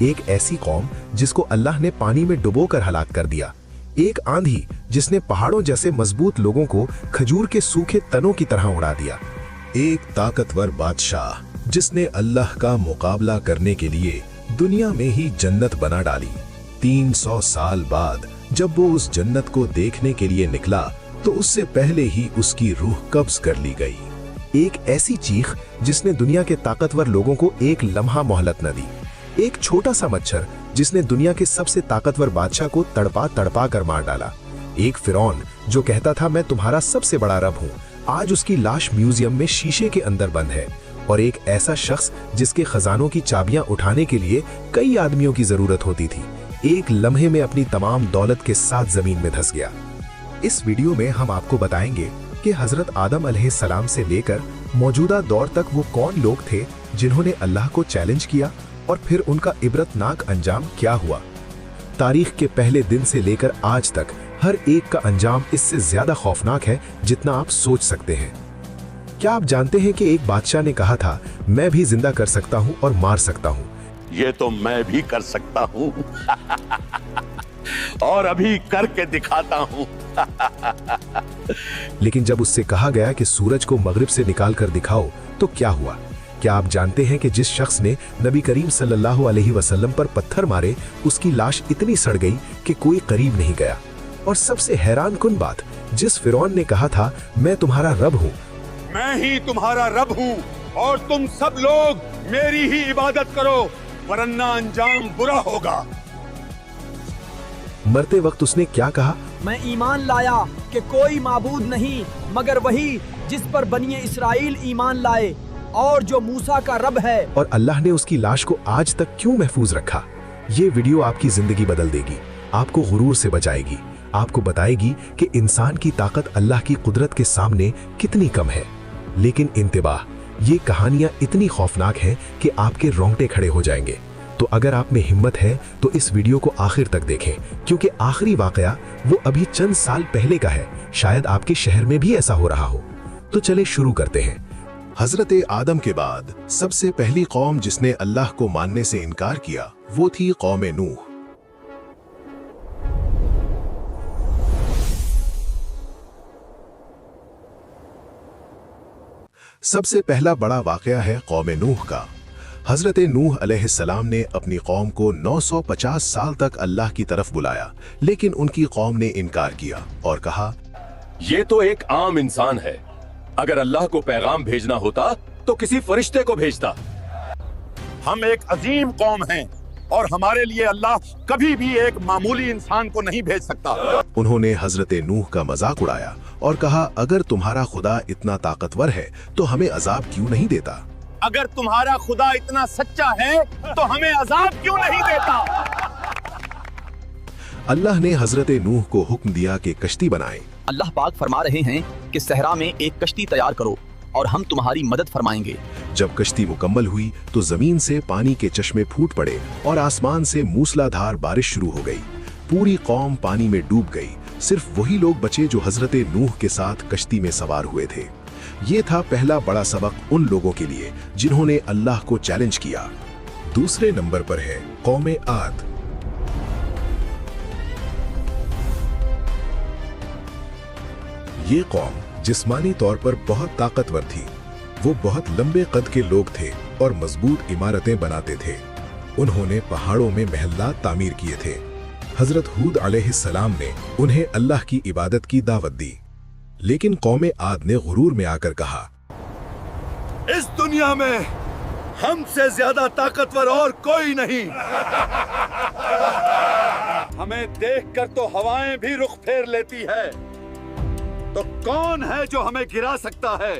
एक ऐसी कौम जिसको अल्लाह ने पानी में डुबोकर हलाक कर दिया, एक आंधी जिसने पहाड़ों जैसे मजबूत लोगों को खजूर के सूखे तनों की तरह उड़ा दिया, एक ताकतवर बादशाह जिसने अल्लाह का मुकाबला करने के लिए दुनिया में ही जन्नत बना डाली। 300 साल बाद जब वो उस जन्नत को देखने के लिए निकला तो उससे पहले ही उसकी रूह कब्ज कर ली गई। एक ऐसी चीख जिसने दुनिया के ताकतवर लोगों को एक लम्हा मोहलत न दी, एक छोटा सा मच्छर जिसने दुनिया के सबसे ताकतवर बादशाह को तड़पा तड़पा कर मार डाला, एक फिरौन जो कहता था मैं तुम्हारा सबसे बड़ा रब हूँ, आज उसकी लाश म्यूजियम में शीशे के अंदर बंद है, और एक ऐसा शख्स जिसके खजानों की चाबियां उठाने के लिए कई आदमियों की जरूरत होती थी, एक लम्हे में अपनी तमाम दौलत के साथ जमीन में धंस गया। इस वीडियो में हम आपको बताएंगे कि हजरत आदम अलैहिस्सलाम से लेकर मौजूदा दौर तक वो कौन लोग थे जिन्होंने अल्लाह को चैलेंज किया और फिर उनका इबरतनाक अंजाम क्या हुआ। तारीख के पहले दिन से लेकर आज तक हर एक का अंजाम इससे ज्यादा खौफनाक है जितना आप सोच सकते हैं। क्या आप जानते हैं कि एक बादशाह ने कहा था मैं भी जिंदा कर सकता हूं और मार सकता हूं। ये तो मैं भी कर सकता हूं और अभी करके दिखाता हूं। लेकिन जब उससे कहा गया कि सूरज को मगरिब से निकाल कर दिखाओ तो क्या हुआ? क्या आप जानते हैं कि जिस शख्स ने नबी करीम सल्लल्लाहु अलैहि वसल्लम पर पत्थर मारे उसकी लाश इतनी सड़ गई कि कोई करीब नहीं गया। और सबसे हैरान कुन बात, जिस फिरौन ने कहा था मैं तुम्हारा रब हूँ, मैं ही तुम्हारा रब हूँ और तुम सब लोग मेरी ही इबादत करो वरना अंजाम बुरा होगा। मरते वक्त उसने क्या कहा? मैं ईमान लाया कि कोई माबूद नहीं मगर वही जिस पर बनी इस्राइल ईमान लाए और जो मूसा का रब है। और अल्लाह ने उसकी लाश को आज तक क्यों महफूज रखा? ये वीडियो आपकी जिंदगी बदल देगी, आपको गुरूर से बचाएगी, आपको बताएगी कि इंसान की ताकत अल्लाह की कुदरत के सामने कितनी कम है। लेकिन इंतबाह, ये कहानियां इतनी खौफनाक हैं कि आपके रोंगटे खड़े हो जाएंगे। तो अगर आप में हिम्मत है तो इस वीडियो को आखिर तक देखें, क्योंकि आखिरी वाकया वो अभी चंद साल पहले का है। शायद आपके शहर में भी ऐसा हो रहा हो। तो चले शुरू करते हैं। हजरत आदम के बाद सबसे पहली कौम जिसने अल्लाह को मानने से इनकार किया वो थी कौम नूह। सबसे पहला बड़ा वाकया है कौम नूह का। हजरत नूह अलैहिस्सलाम ने अपनी कौम को 950 साल तक अल्लाह की तरफ बुलाया, लेकिन उनकी कौम ने इनकार किया और कहा ये तो एक आम इंसान है, अगर अल्लाह को पैगाम भेजना होता तो किसी फरिश्ते को भेजता। हम एक अजीम कौम हैं और हमारे लिए अल्लाह कभी भी एक मामूली इंसान को नहीं भेज सकता। उन्होंने हजरत नूह का मजाक उड़ाया और कहा अगर तुम्हारा खुदा इतना ताकतवर है तो हमें अजाब क्यों नहीं देता? अगर तुम्हारा खुदा इतना सच्चा है तो हमें अजाब क्यों नहीं देता? अल्लाह ने हजरत नूह को हुक्म दिया कि कश्ती बनाएं। अल्लाह पाक फरमा रहे हैं कि सहरा में एक कश्ती तैयार करो और हम तुम्हारी मदद फरमाएंगे। जब कश्ती मुकम्मल हुई तो जमीन से पानी के चश्मे फूट पड़े और आसमान से मूसलाधार बारिश शुरू हो गई। पूरी कौम पानी में डूब गई। सिर्फ वही लोग बचे जो हजरत नूह के साथ कश्ती में सवार हुए थे। ये था पहला बड़ा सबक उन लोगों के लिए जिन्होंने अल्लाह को चैलेंज किया। दूसरे नंबर पर है कौम आद। ये कौम जिस्मानी तौर पर बहुत ताकतवर थी। वो बहुत लंबे कद के लोग थे और मजबूत इमारतें बनाते थे। उन्होंने पहाड़ों में महल्लात तामीर किए थे। हजरत हूद अलैहिस्सलाम ने उन्हें अल्लाह की इबादत की दावत दी, लेकिन कौम आद ने गुरूर में आकर कहा इस दुनिया में हमसे ज्यादा ताकतवर और कोई नहीं। हमें देखकर तो हवाएं भी रुख फेर लेती है, तो कौन है जो हमें गिरा सकता है?